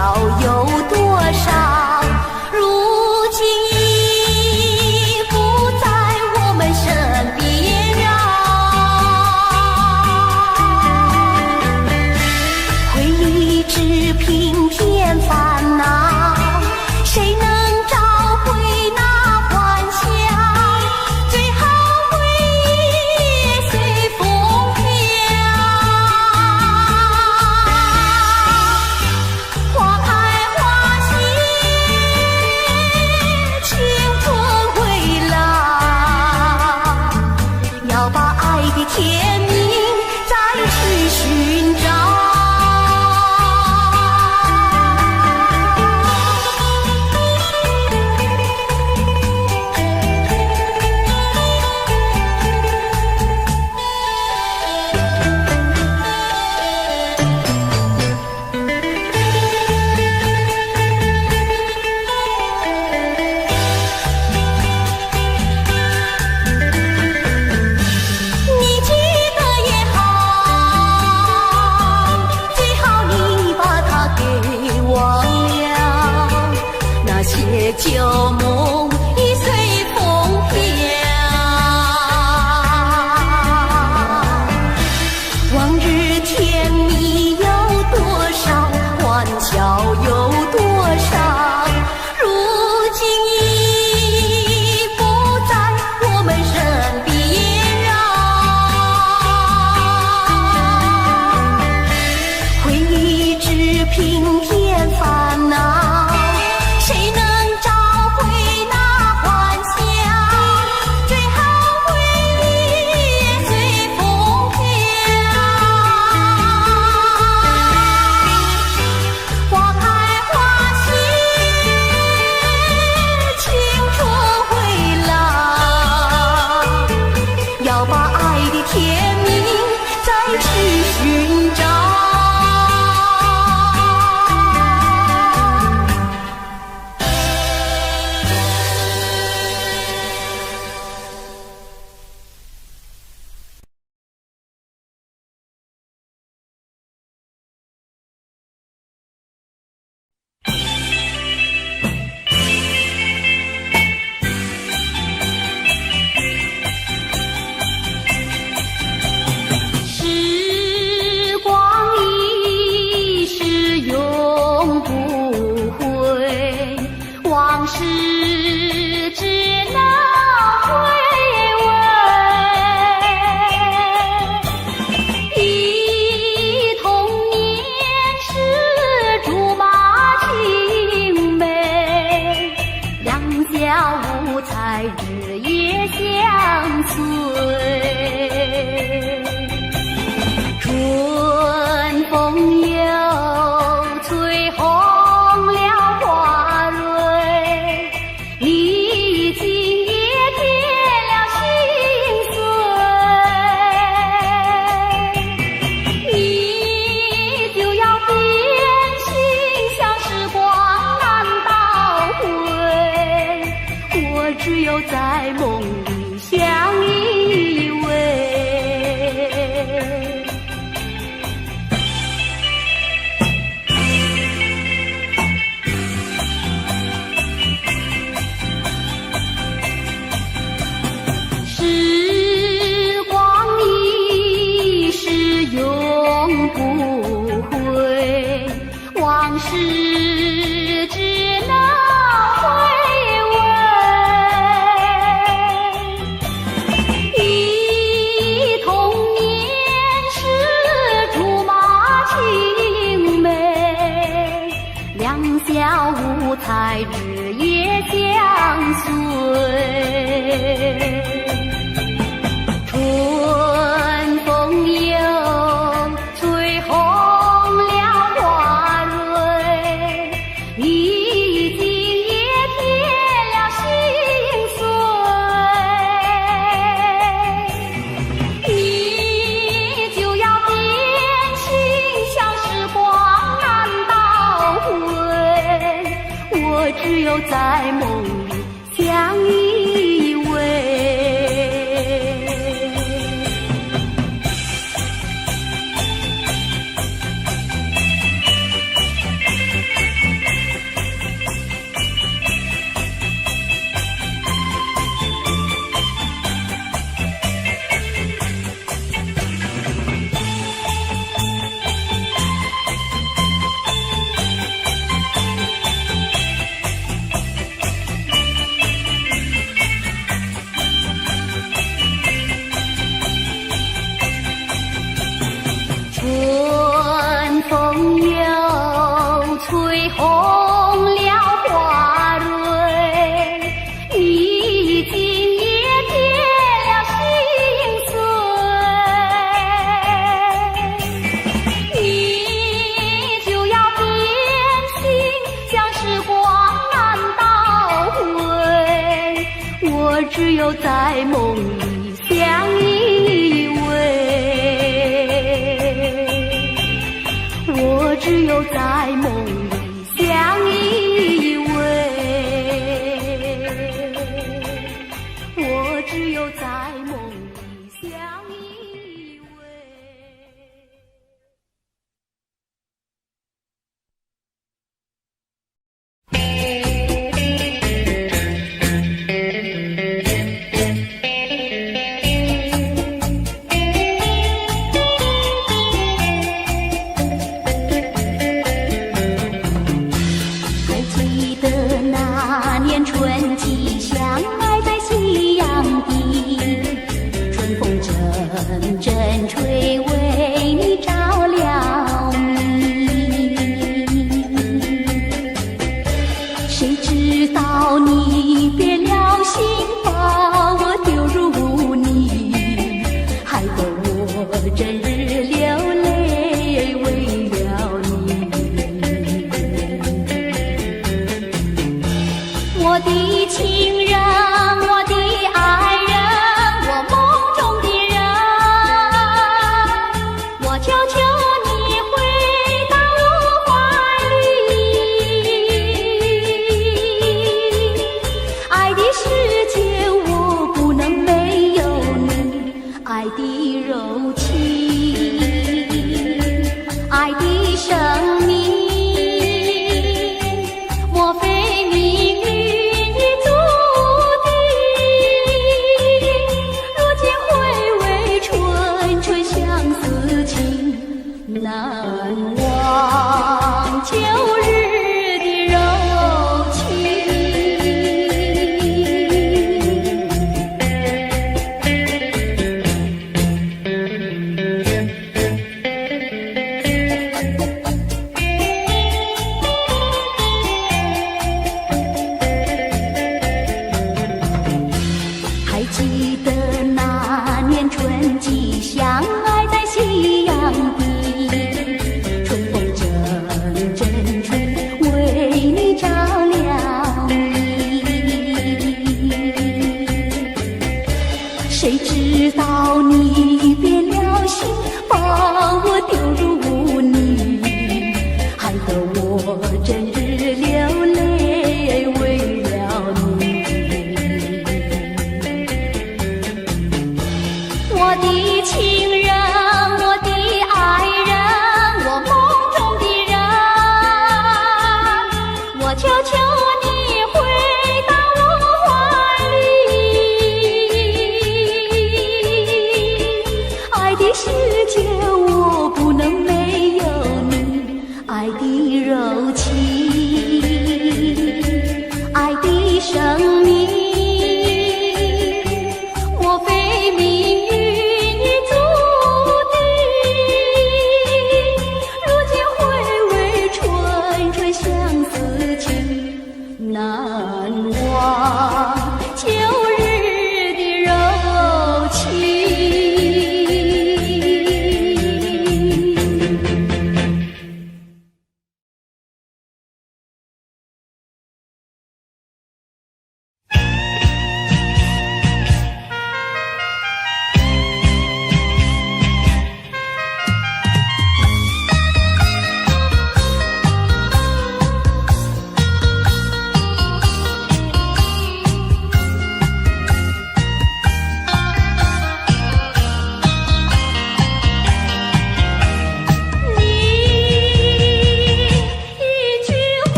笑有多少，如今已不在我们身边啊。回忆只平添烦恼，谁能找回那欢笑？最好回忆也随风飘。花开花谢，青春回来，要把爱的天命再去寻找。旧梦已随风飘，往日甜蜜有多少，欢笑有多少，如今已不在我们身边啊。回忆只平添烦恼，谁能天命再去寻找。往事只能回味，忆童年时竹马青梅，两小无猜日夜相随。春风又吹红只有在梦里相依偎。时光一逝永不回，往事只能小无猜日夜相随。春风又吹红了花蕊，历经也添了心碎。你就要变心，像时光难倒回，我只有在梦里相依偎。只有在梦里相依偎，我只有在梦里相依偎，我只有在梦里相依偎。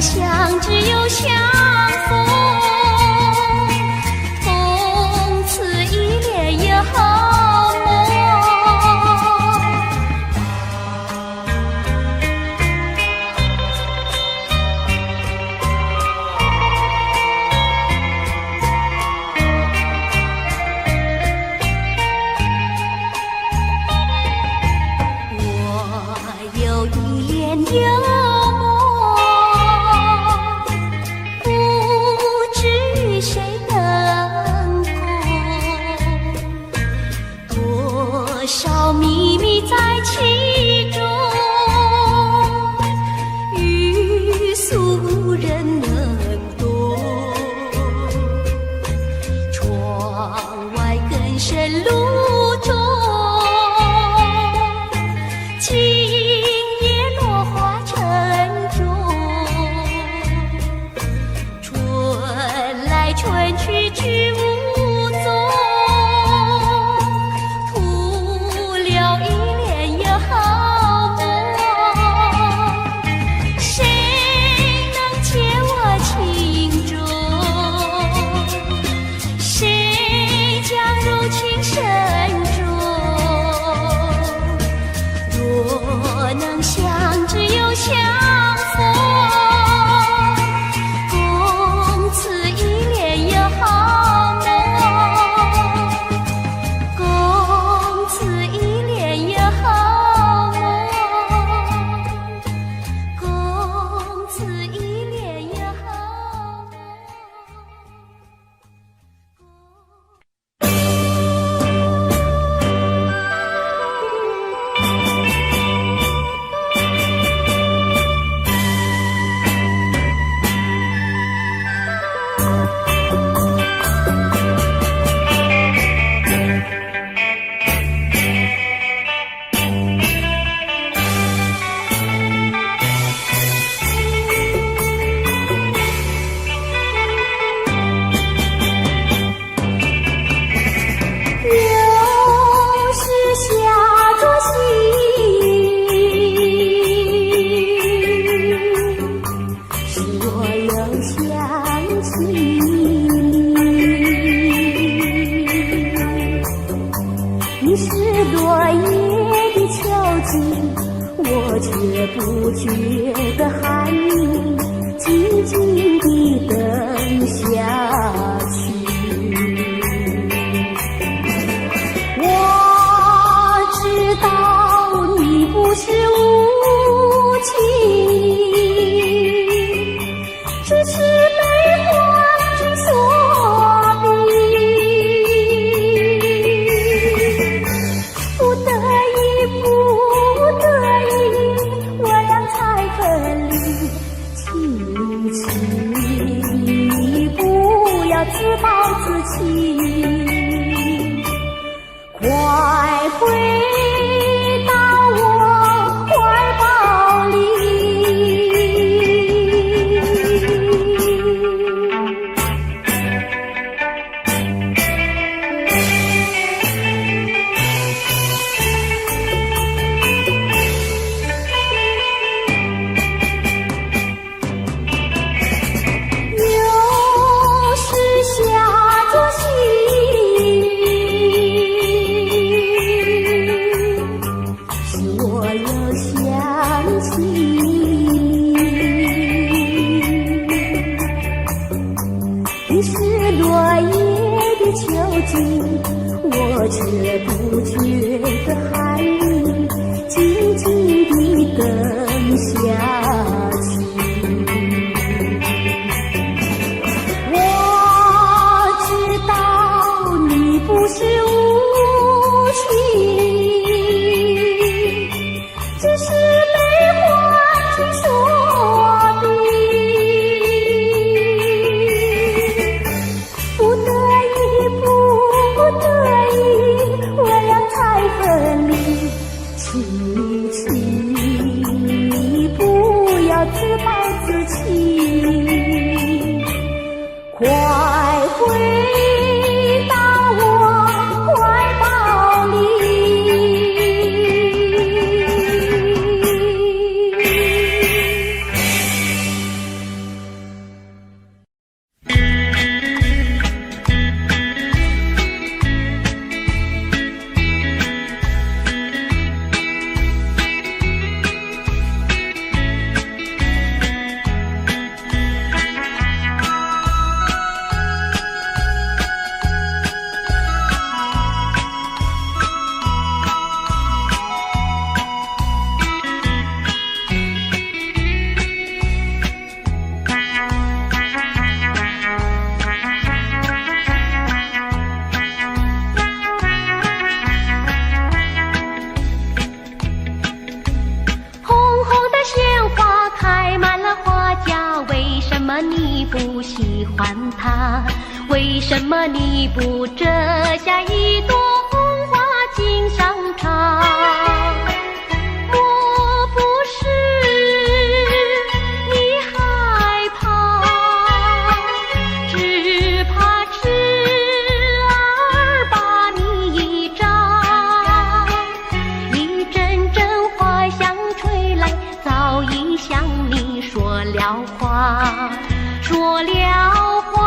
相知又相逢，从此一恋也好梦。我有一恋幽梦，不不觉的喊你静静地等下去。我知道你不是无情，只是被环境所逼，不得已，不得已，我俩才分离。请你不要自暴自弃，快回到我怀抱里。有时下着细雨，使我又想起你是落叶的秋景，我却不觉得寒意，静静地等下去。我知道你不是无情，只是被环境所逼，不得已，不得已，我俩才分离。请你不要自暴自弃，快回到我怀抱里。你不喜欢它？为什么你不折下一朵红花锦上插？莫不是你害怕，只怕痴儿把你扎。一阵阵花香吹来，早已向你说了话。说了话，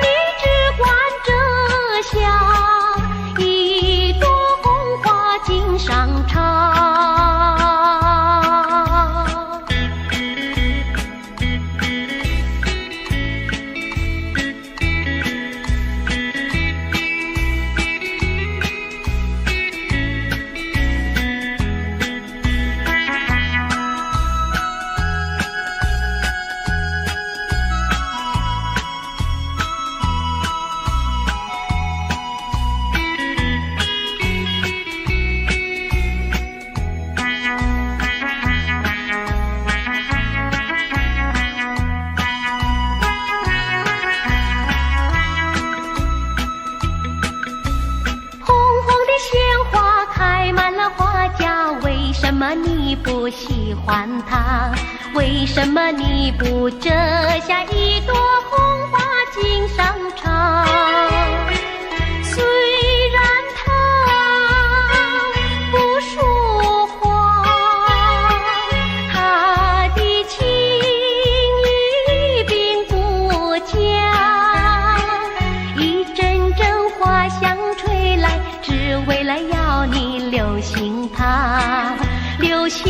你只管折下一朵红花锦上插。为什么你不喜欢它？为什么你不折下一朵红花锦上插？虽然它不说话，它的情意并不假。一阵阵花香吹来，只为了要你留心它，留心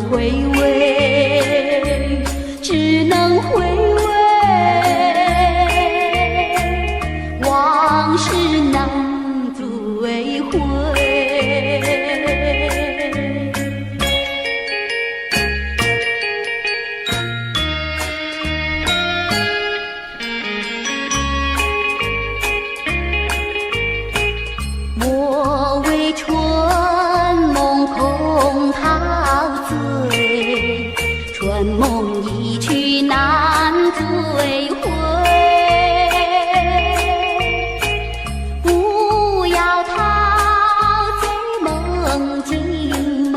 回味，只能回味，往事难追回。莫为春梦空陶醉，春梦一去难追回。不要陶醉梦境美，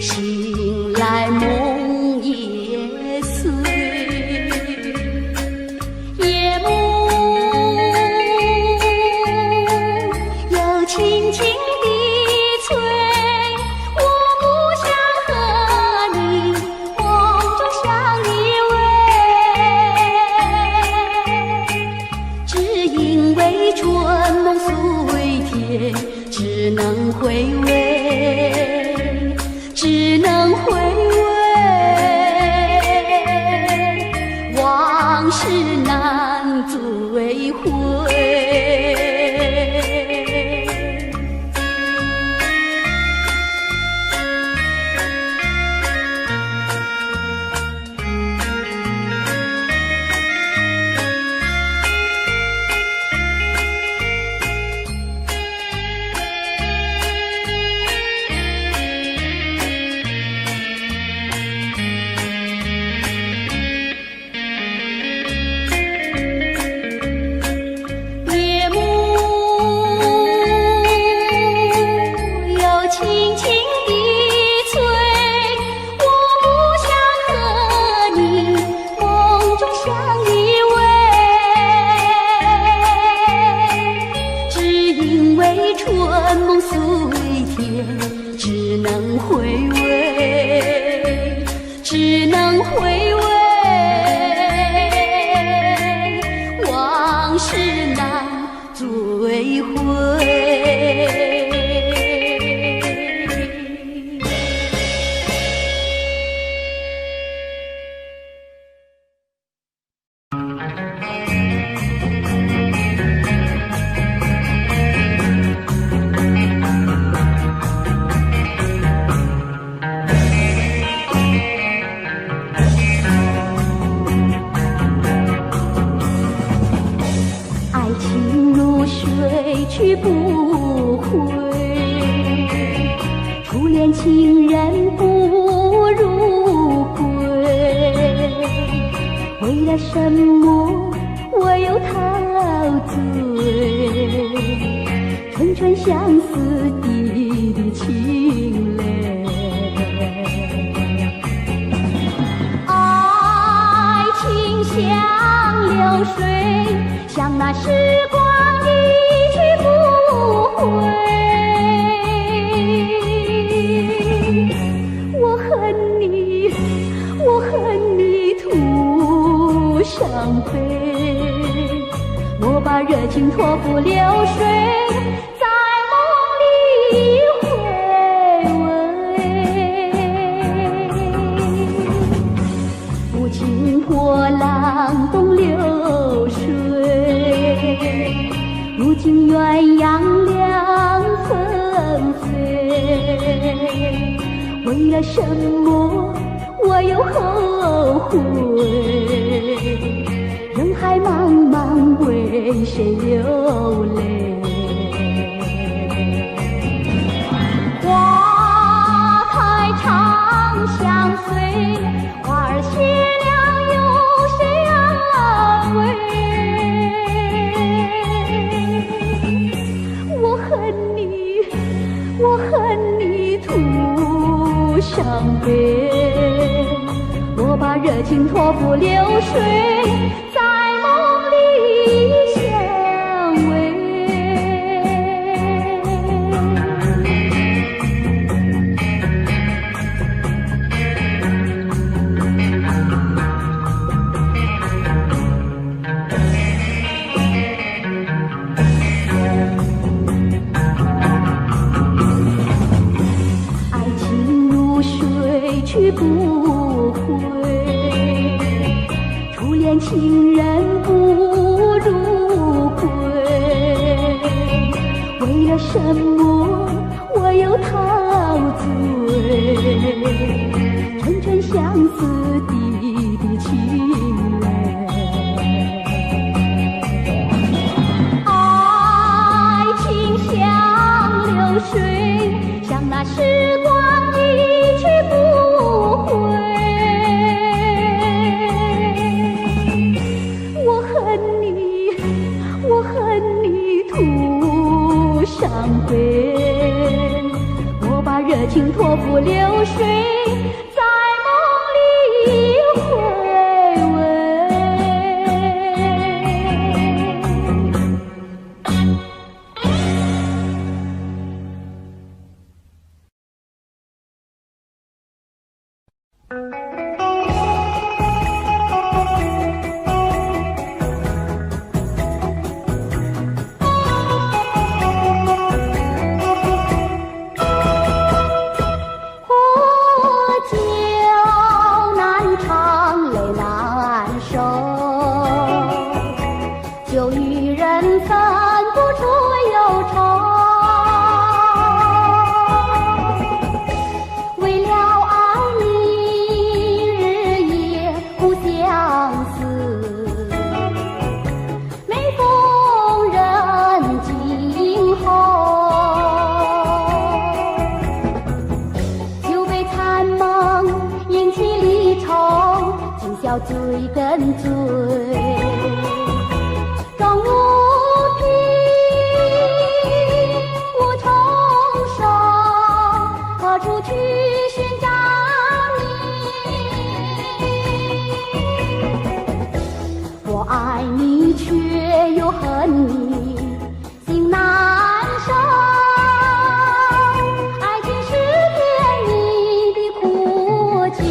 醒来梦也碎。夜幕轻轻地吹，我不想和你梦中相依偎，只因为春梦虽甜，只能回味，只能回味，往事难追回。春梦虽甜，只能回味，只能回味，往事难追回。去不回，初恋情人不如归。为了什么我又陶醉？纯纯相思滴滴清泪。爱情像流水，像那时光一去不回。我恨你，我恨你徒伤悲。莫把热情托付流水，在梦里回味。不经波浪东流水，如今鸳鸯两纷飞。为了什么我又后悔？人海茫茫，为谁流泪？花开长相随，花儿谢了有谁安慰？我恨你，我恨你徒伤悲。我把热情托付流水，在梦里相偎。爱情如不回，初恋情人不如归。为了什么我又陶醉？纯纯相思的情泪。爱情像流水，像那时光一去不回。我恨你，我恨你徒伤悲。我把热情托付流水，在梦里回味。就与人分不出忧愁，为了爱你日夜不相思，每逢人静候，酒杯残梦引起离愁，今宵醉更醉。装无凭，无从生，何处去寻找你？我爱你却又恨你，心难受。爱情是甜蜜的苦酒。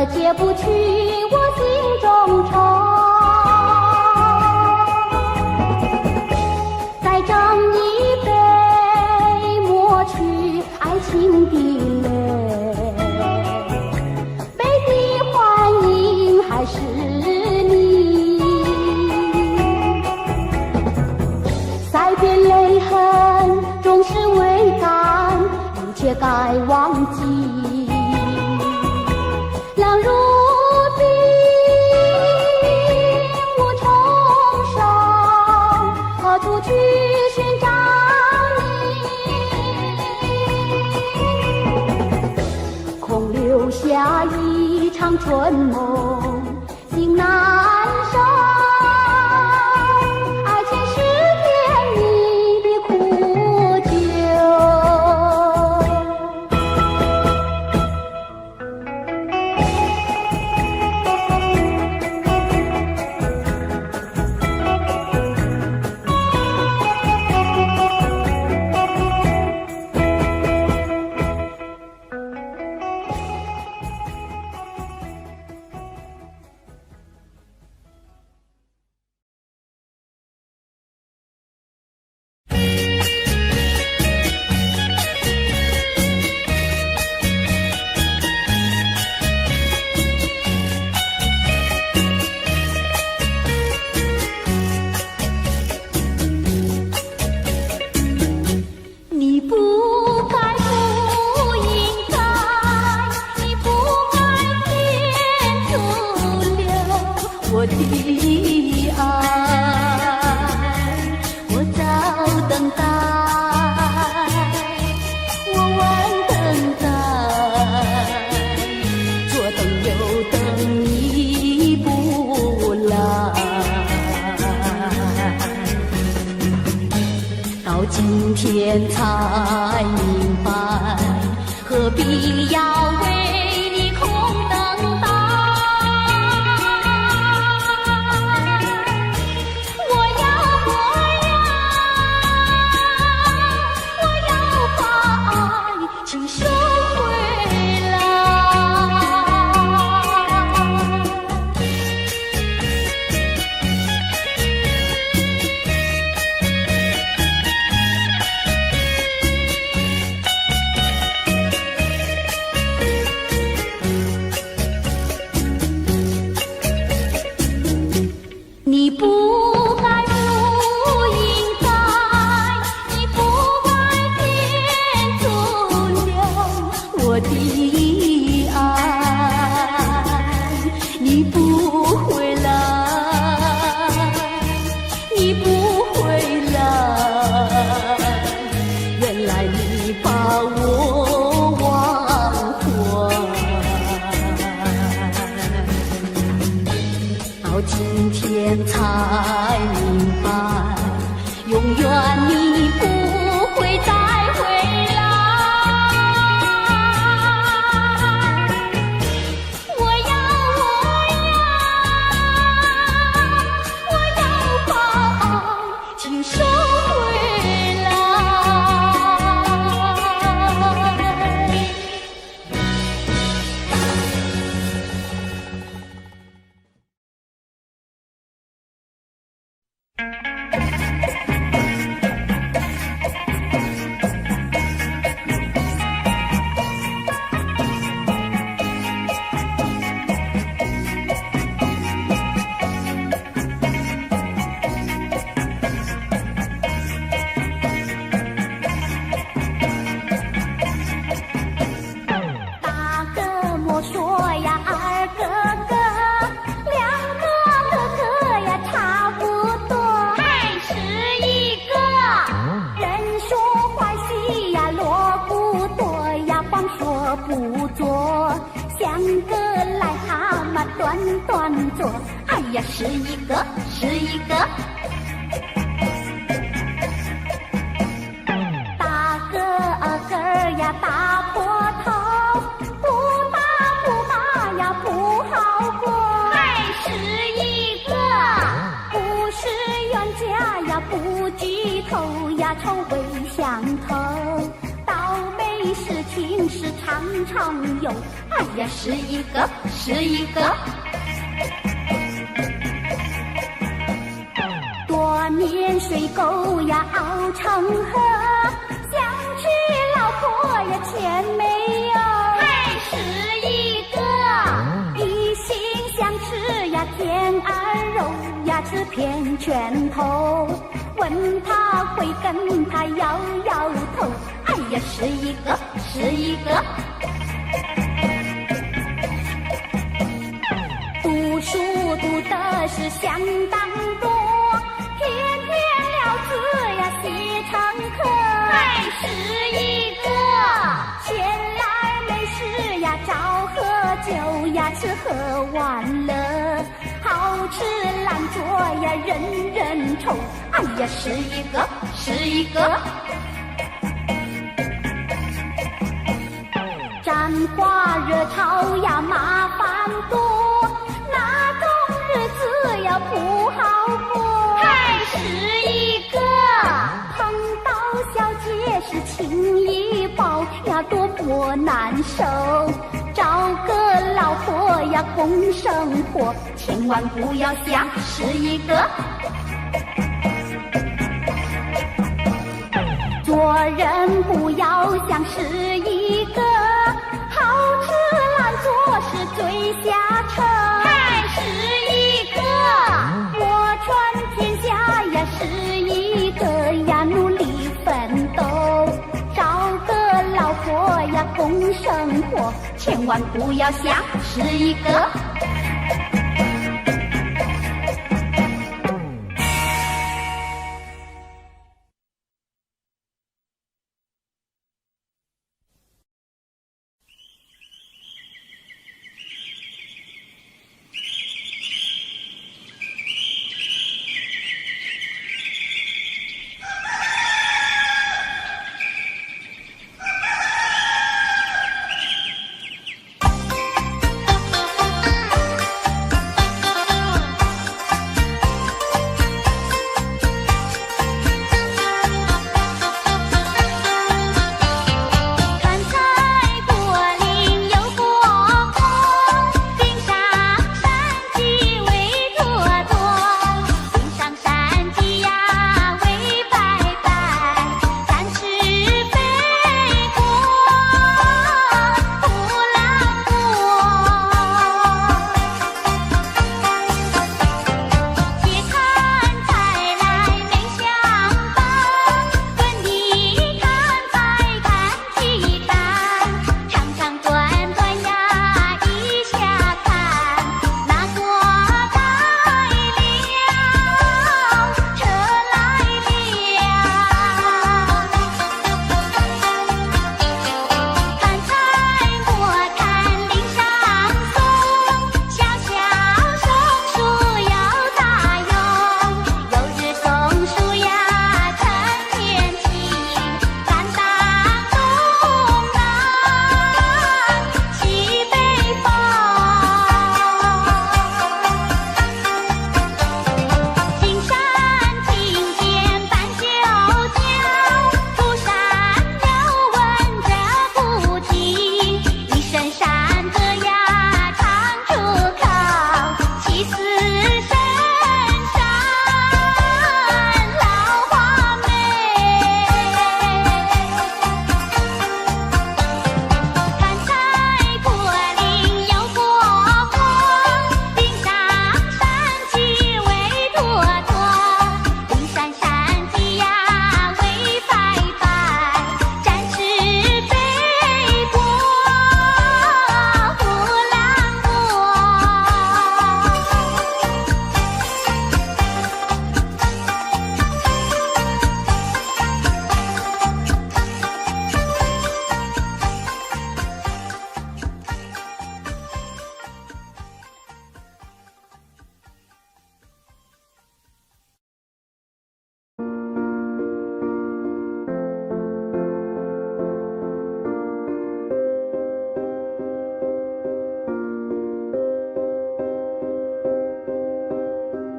解不去我心中愁，再斟一杯，抹去爱情的泪，杯底幻影还是你，再别泪痕终是未干，一切该忘记。冷如冰，无从生，何处去寻找你？空留下一场春梦，心难收。爱情是甜蜜的苦酒。我的爱，我早等待，我晚等待，左等右等你不来。今天才明白，何必要为你空等待。我要把爱情收回来。你不该，不应该，你不该天阻了我的爱。你不回来，你不回来，原来你把我忘怀。到今天才明白，永远你不会再回来。我要把爱情收回来。大哥莫说呀，二哥哥，两个哥哥呀差不多，还是一个。人说坏戏呀锣鼓多呀，光说不做，像个癞蛤蟆端端坐。哎呀，是一个，是一个。大个儿呀大坡头，不打不骂呀不好过，还是一个。不是冤家呀不聚头呀，臭味相投，倒霉事情是常常有。哎呀，是一个，是一个。多年水沟呀熬成河，想娶老婆呀钱没有，还是一个。一心想吃呀甜儿肉呀，吃遍拳头，问他会跟他摇摇头。哎呀，是一个，是一个。读书读的是相当多，天天了字呀写成课，还是一个。闲来没事呀找喝酒呀，吃喝玩乐，好吃懒做呀人人愁。哎呀，是一个，是一个。沾花惹草呀麻烦多，那种日子呀不好过，还是一个。碰到小姐是情一包呀，多么难受。找个老婆呀共生活，千万不要想是一个。做人不要像是一个，好吃懒做是最下策，还是一个。我传天下呀是一个呀，努力奋斗，找个老婆呀共生活，千万不要想是一个。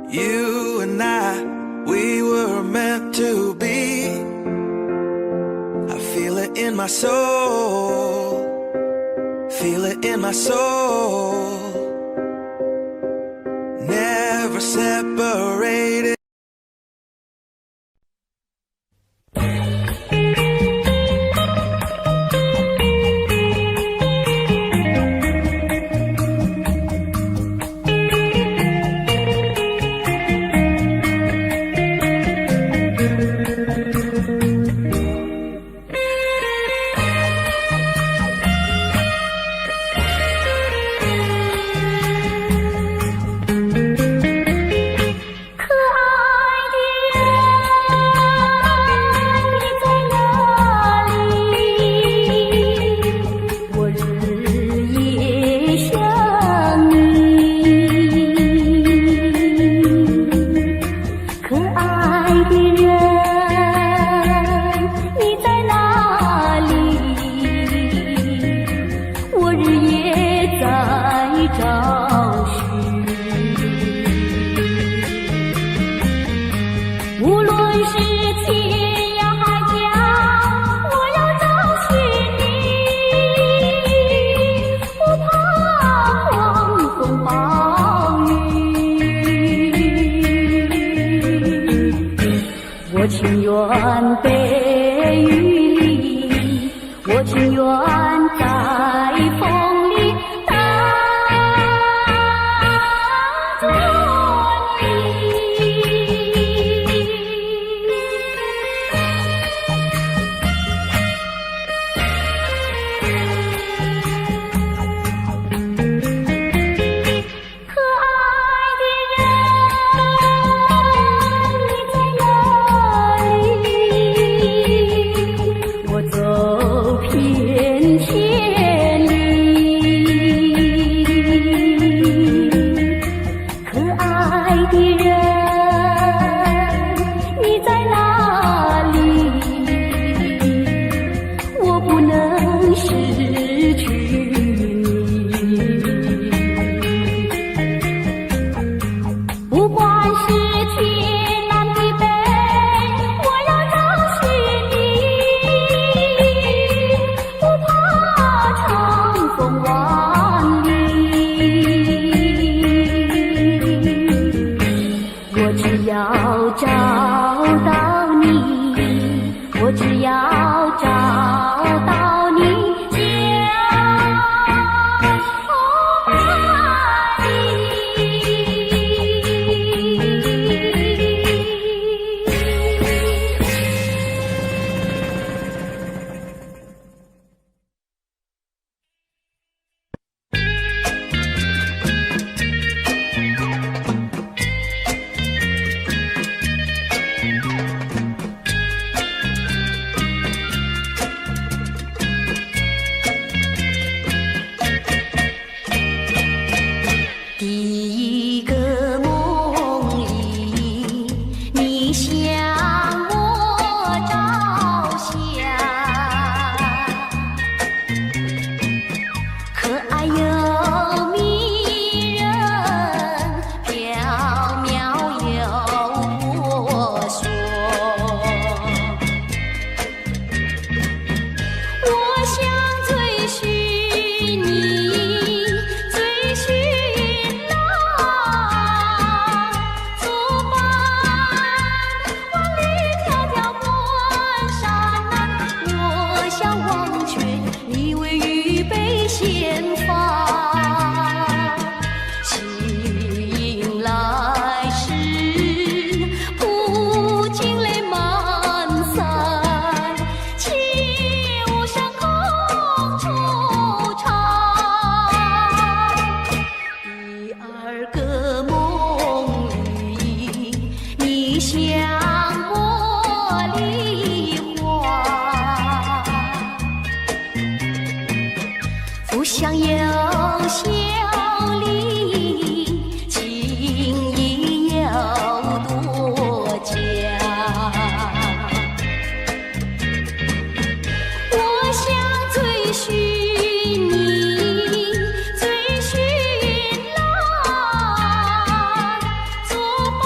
You and I, we were meant to be. I feel it in my soul, feel it in my soul. Never separated.情愿被雨淋，我情愿在风里等着你。可爱的人，你在哪里？我走遍千里。可爱的人，你在哪里？我不能失去你。不管是天南地北，我要找寻你，不怕长风万里。我只要找到你，我只要找到你，将爱第一个梦里，你向我照相，可爱又迷人，缥缈又婆娑。我想追寻你，追寻前方，醒来时不禁泪满腮，泣无声空惆怅。第二个梦里，你向我梨花，不想有笑里，情意有多假。我想追寻你，追寻来，作伴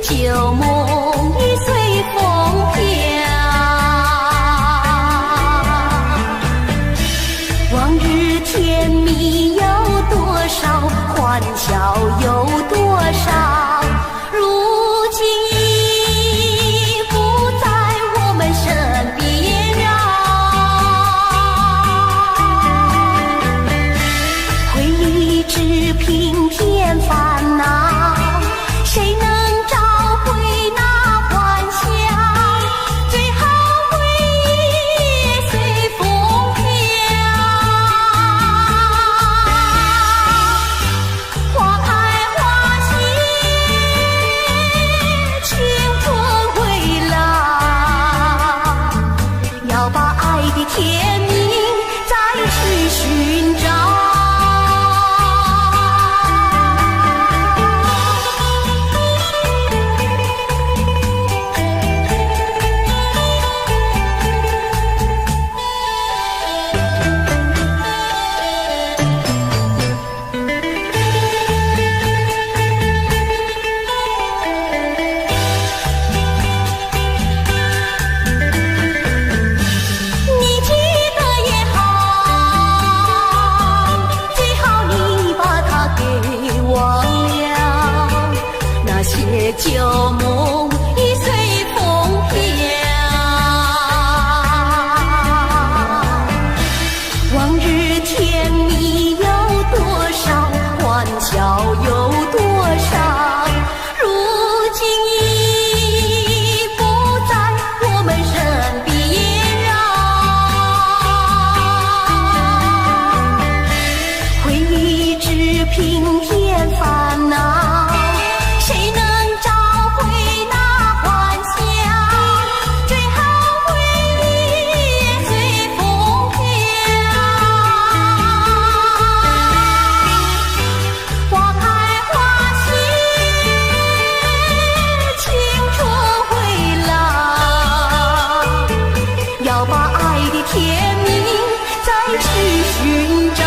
旧梦已随风飘，往日甜蜜有多少，欢笑有多少，如今已不在我们身边啊。回忆只凭添烦恼，谁能天明再去寻找。旧梦已随风飘，往日甜蜜有多少，欢笑有多少，如今已不在我们身边啊。回忆只凭添烦恼，谁能天明再去寻找。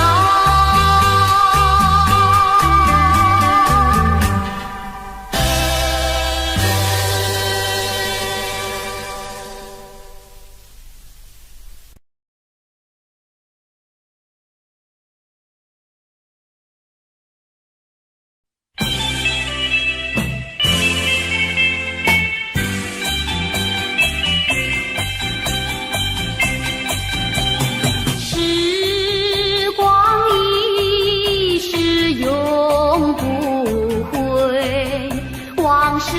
往事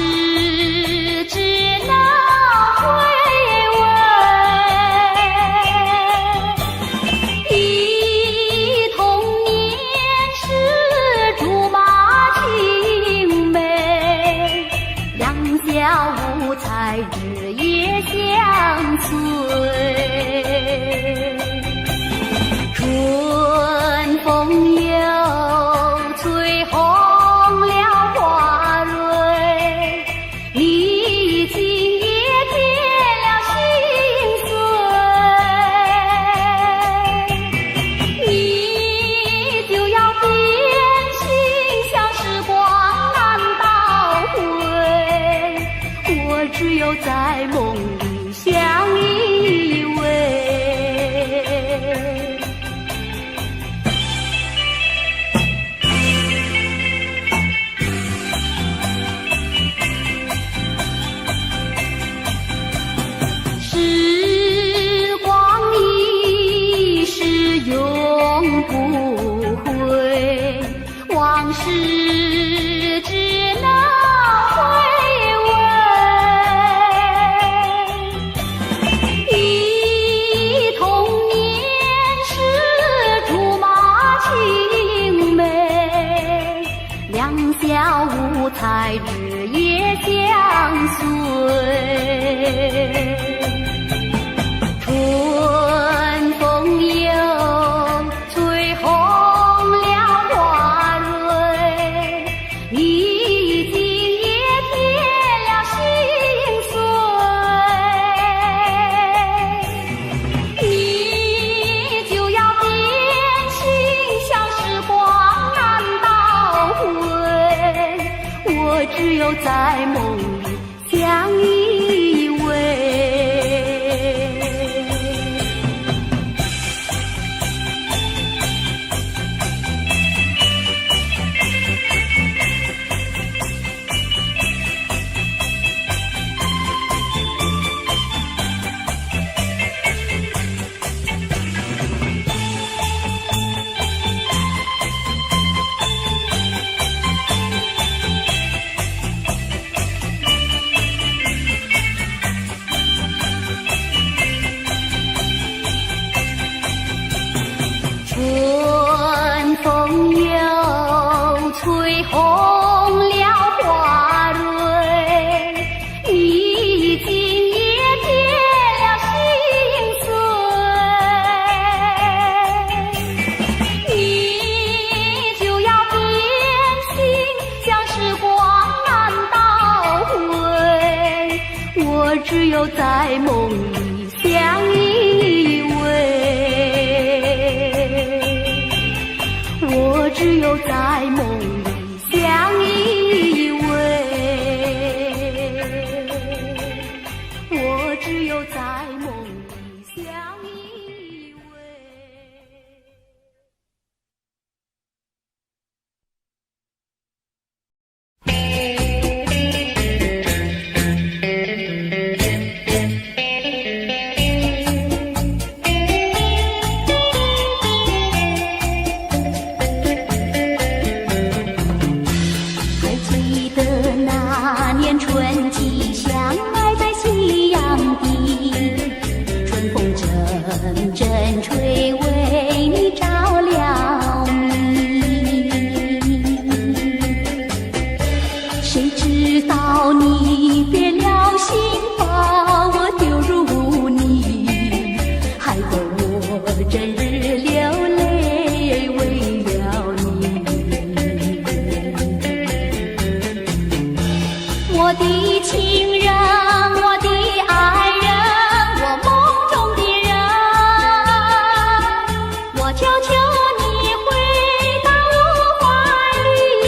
只能回味，忆童年时竹马青梅，两小无猜日夜相随。春风又吹红只有在梦里相依偎。来日也相随。春风又吹红了花蕊，你今也添了心碎。你就要变心，像时光难倒回，我只有在梦里相依偎。春风又吹红了花蕊，你今也添了心碎。你就要变心，像时光难倒回，我只有在梦里相依偎。我只有在梦里相依偎，我只有在梦里相依偎。春季相爱在夕阳底，春风阵阵吹，为你照了迷。谁知道你变了心，把我丢入泥，害得我整日流泪为了你。我的情人，我的爱人，我梦中的人，我求求你回到我怀里。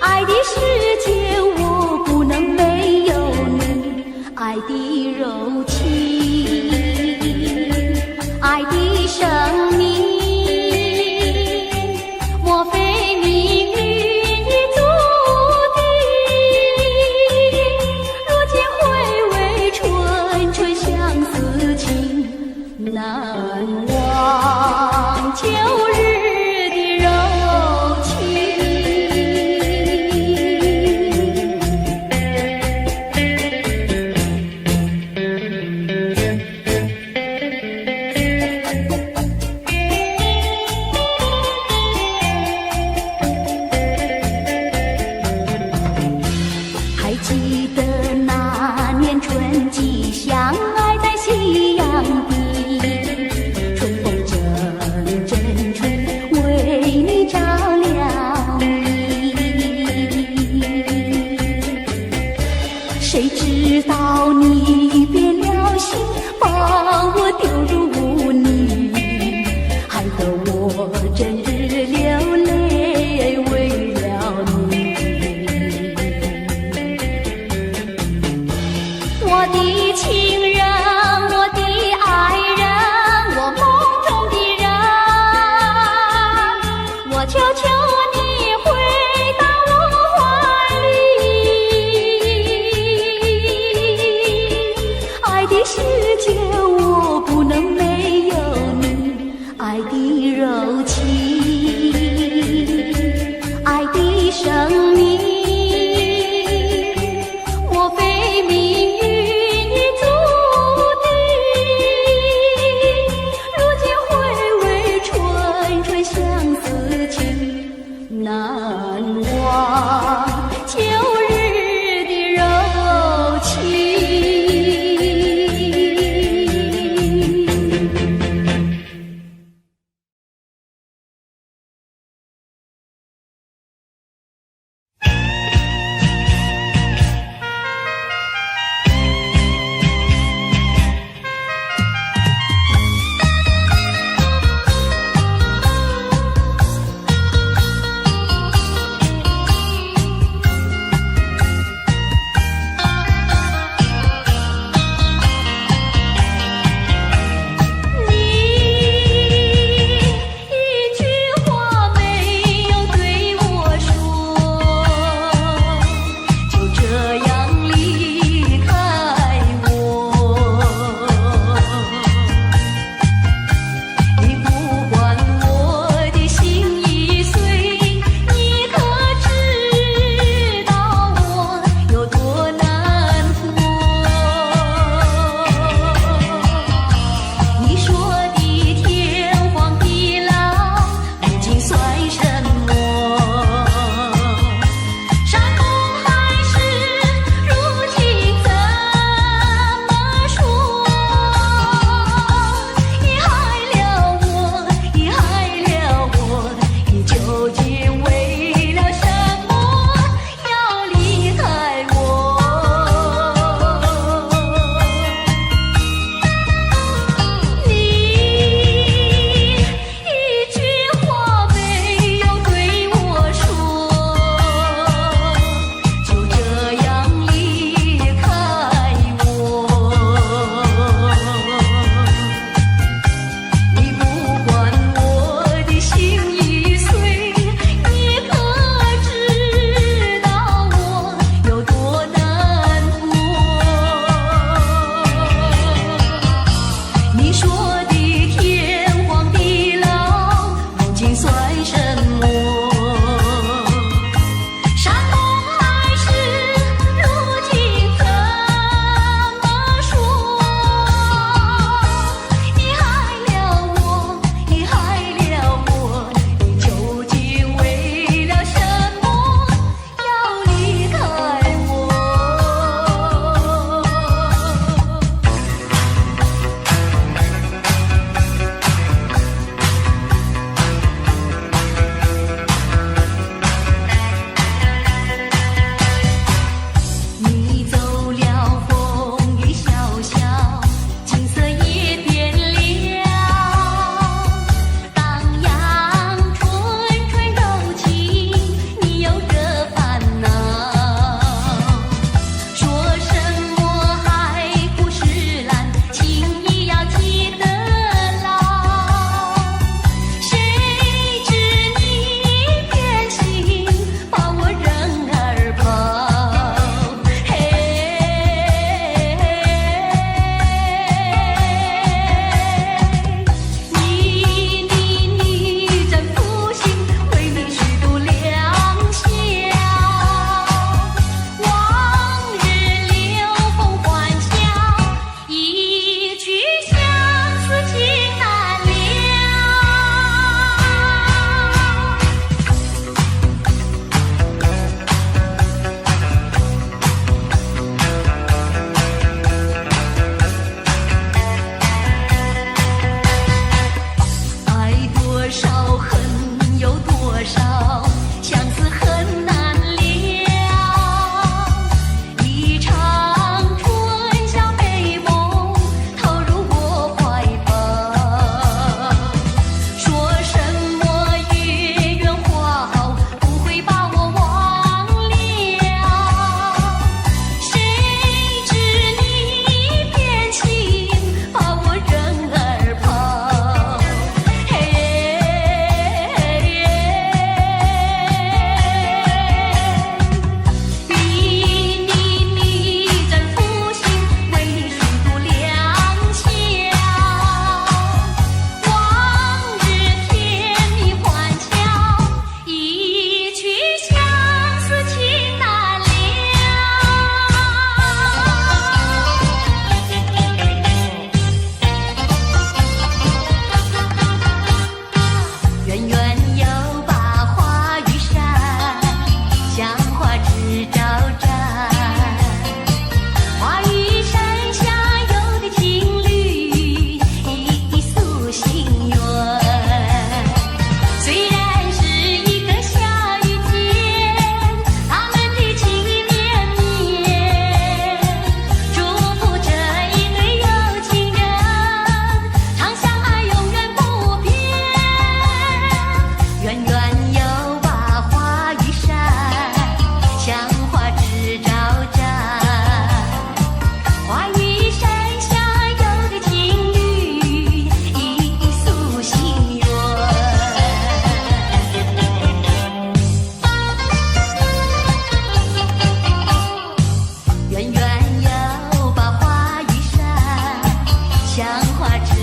爱的世界我不能没有你，爱的柔情，爱的生命，莫非命运难忘旧日的柔情。还记得那年春季相爱在夕阳底，春风阵阵吹，为你照了迷。谁知道你变了心，把我丢入泥，害得我整日流泪为了你。我的情人，我的爱人，我梦中的人，我求求你回到我怀里。爱的世界我不能没有你，爱的柔情，爱的生命，莫非命运已注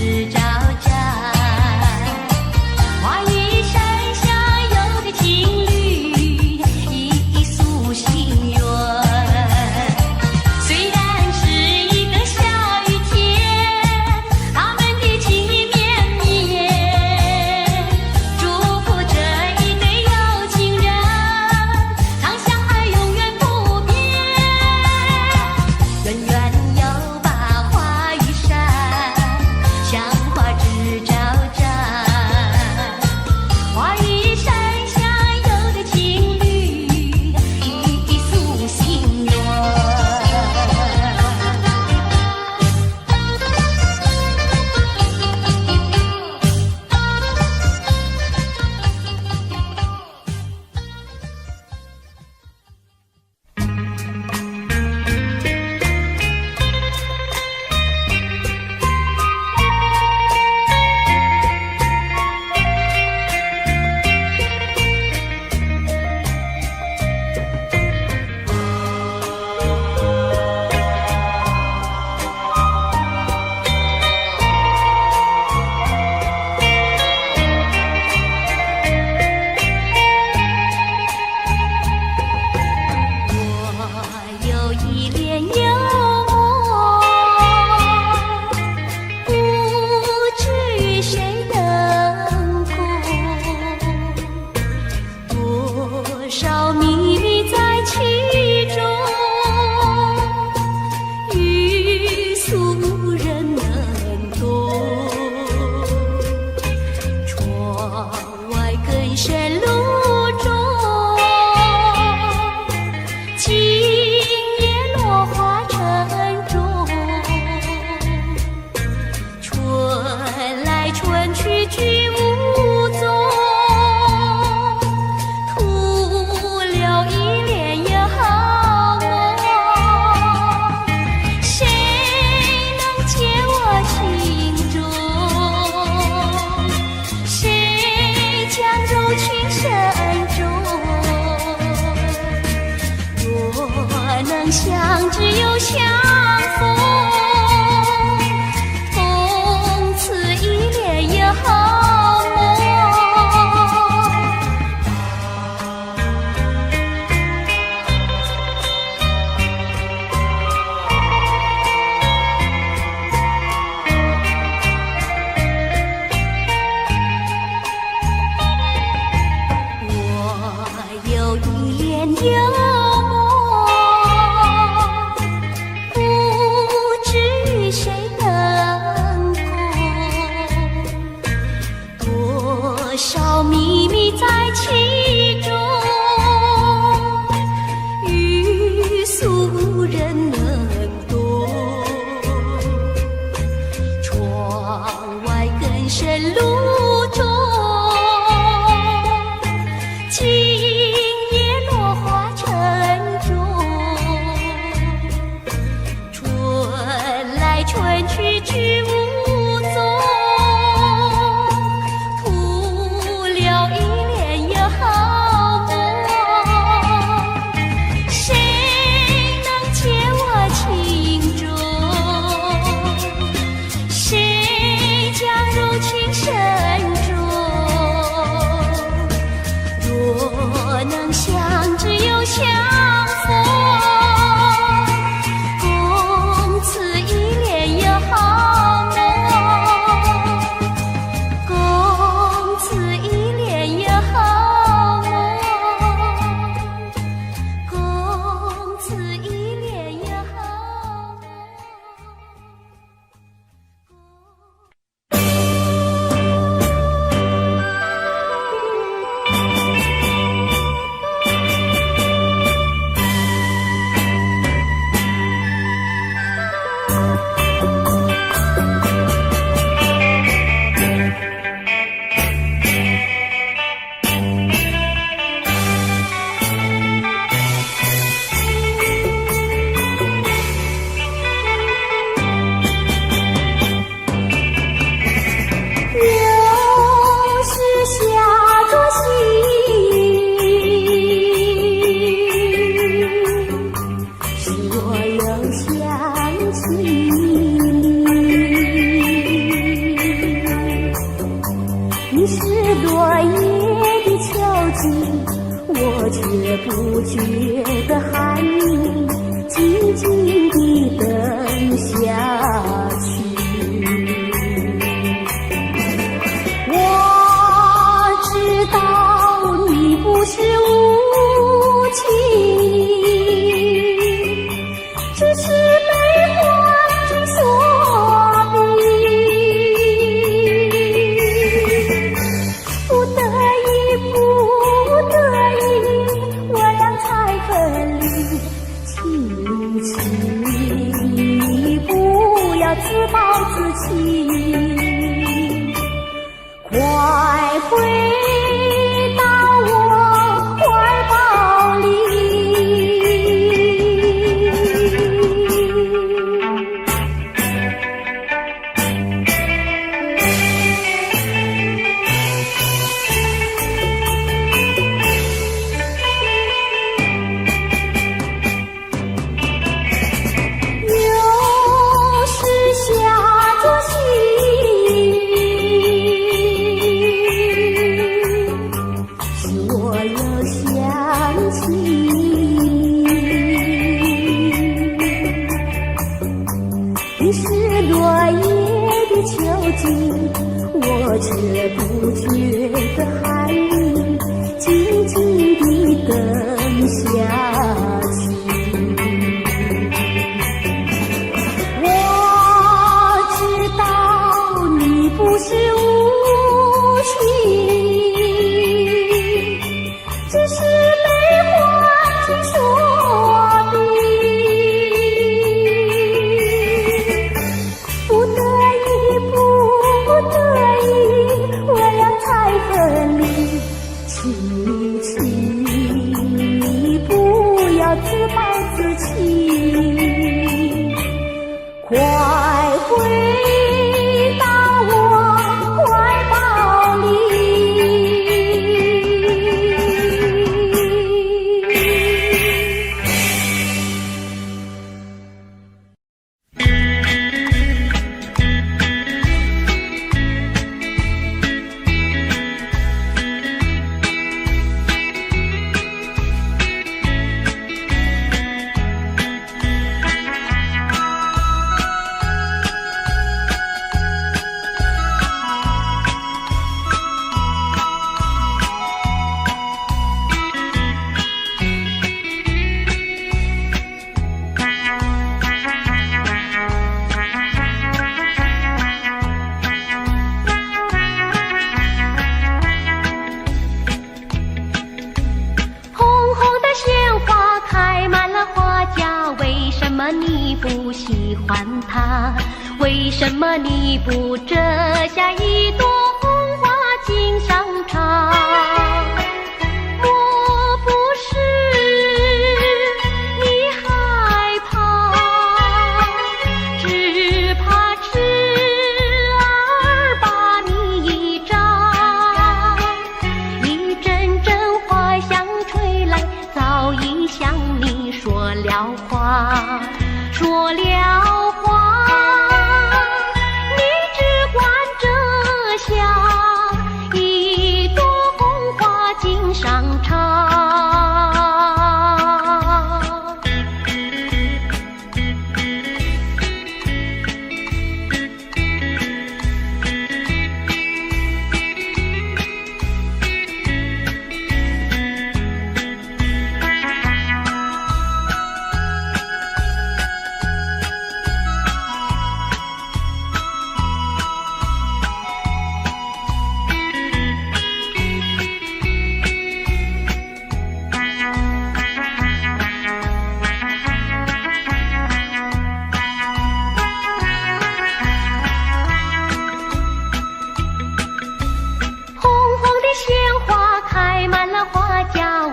是招展。花衣山下有对情侣，一诉心愿。虽然是一个下雨天，他们的情意绵绵，祝福这一对有情人，长相爱永远不变。远远有把花衣山，像我却不觉得寒意静静地等下去。我知道你不是无情，只是被环境所逼，不得已，不得已，我俩才分离。请你不要自暴自弃，快回到我怀抱里。又是下着细雨，使我又想起你是落叶的秋景，我却不觉得寒意静静地等下去。我知道你不是无情，只是被环境所逼，不得已，不得已，我俩才分离。请你不要自暴自弃，快回到我怀抱里。你不喜欢它？为什么你不折下一朵红花锦上插？莫不是你害怕，只怕痴儿把你扎。一阵阵花香吹来，早已向你说了话。说了话，你只管折下一朵红花锦上插。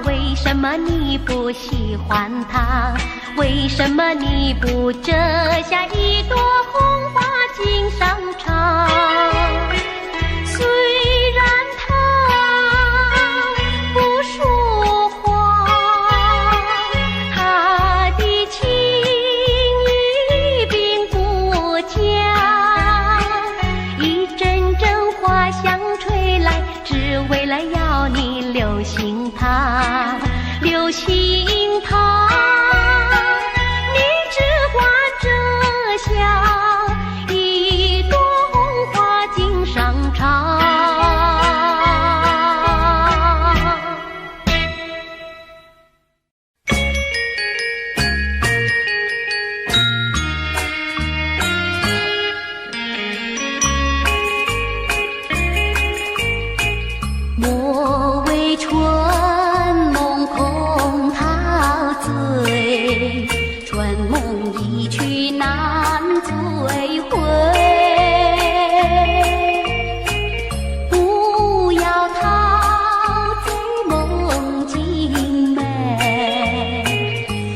为什么你不喜欢它？为什么你不折下一朵红花锦上插？虽然它不说话，它的情意并不假。一阵阵花香吹来，只为了要你留心它。一去难追回。不要陶醉梦境美，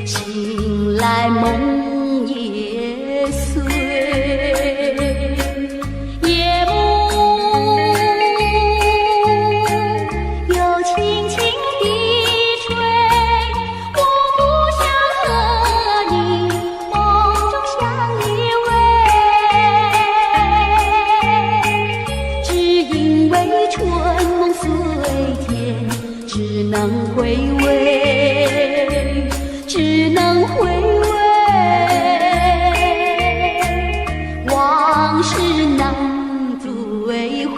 醒来梦也碎。夜幕又轻轻地吹，我不想和你梦中相依偎，只因为春梦虽甜，只能回味，只能回味，往事难追回。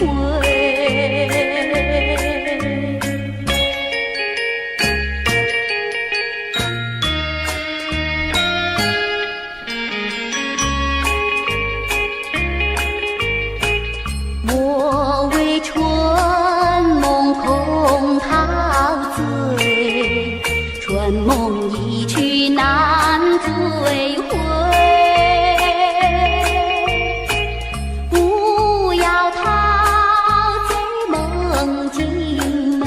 莫为春梦空陶醉，春梦一去难追回。不要陶醉梦境美，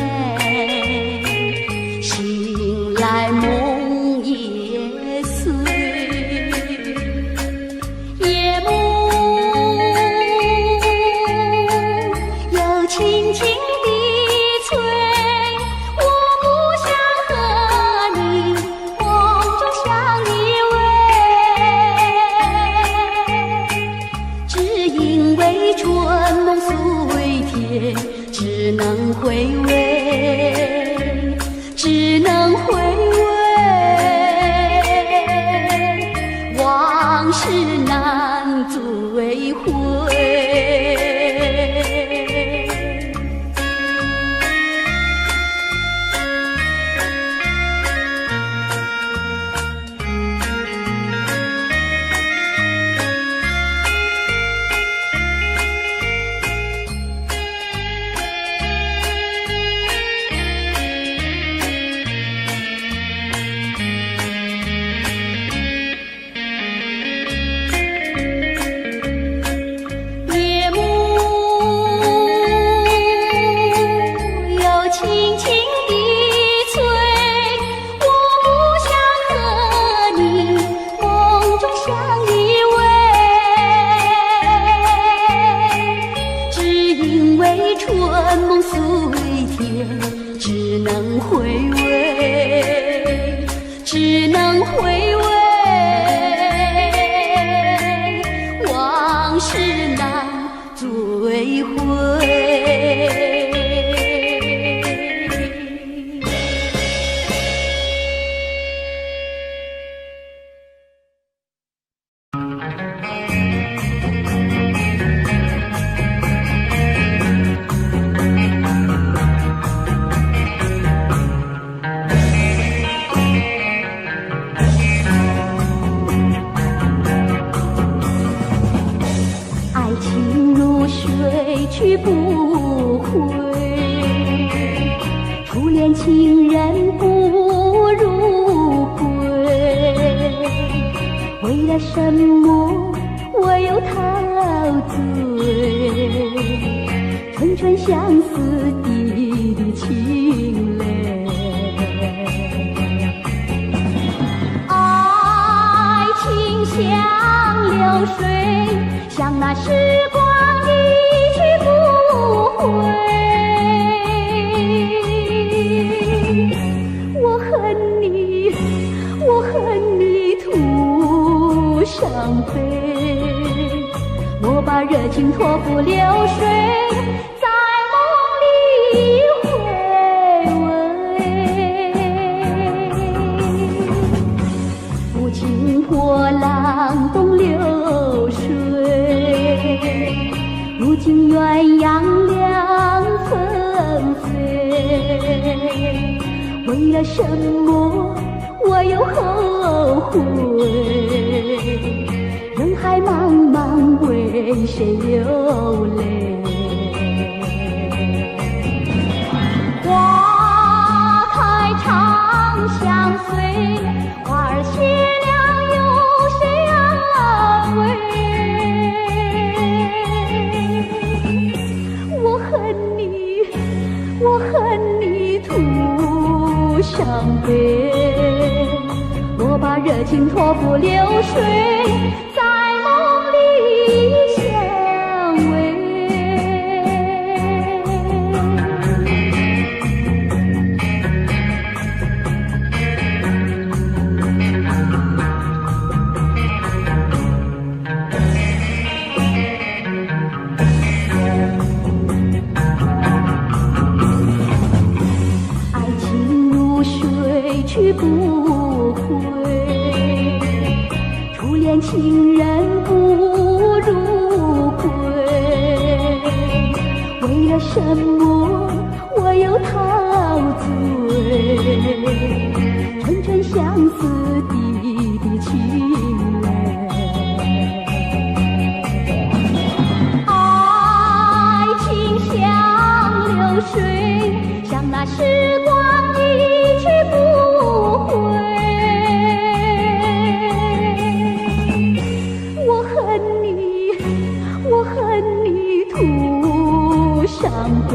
醒来梦也碎。夜幕又轻轻地吹，我不想和你梦中相依偎，只因为春梦虽甜，只能回味，只能回味，往事难追回。夜幕又轻轻地吹，我不想和你梦中相依偎，只因为春梦虽甜，只能回味，只能回味，往事难追回。爱情如水去不回，初恋情人不如归。为了什么我又陶醉？纯纯相思滴滴情泪。爱情像流水，像那时光一去不回。我恨你，我恨你徒伤悲。莫把热情托付流水，在梦里回味。无情波浪东流水，如今鸳鸯两纷飞。为了什么我又后悔？人海茫茫，为谁流泪？花开长相随，花儿谢了，有谁爱热情托付流水，在梦里相偎。爱情如水去不回，初恋情人不入归。为了什么我又陶醉？纯纯相思滴滴情泪。爱情像流水，像那时光一去不回。我恨你，我恨你徒伤悲。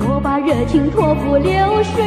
我把热情托付流水，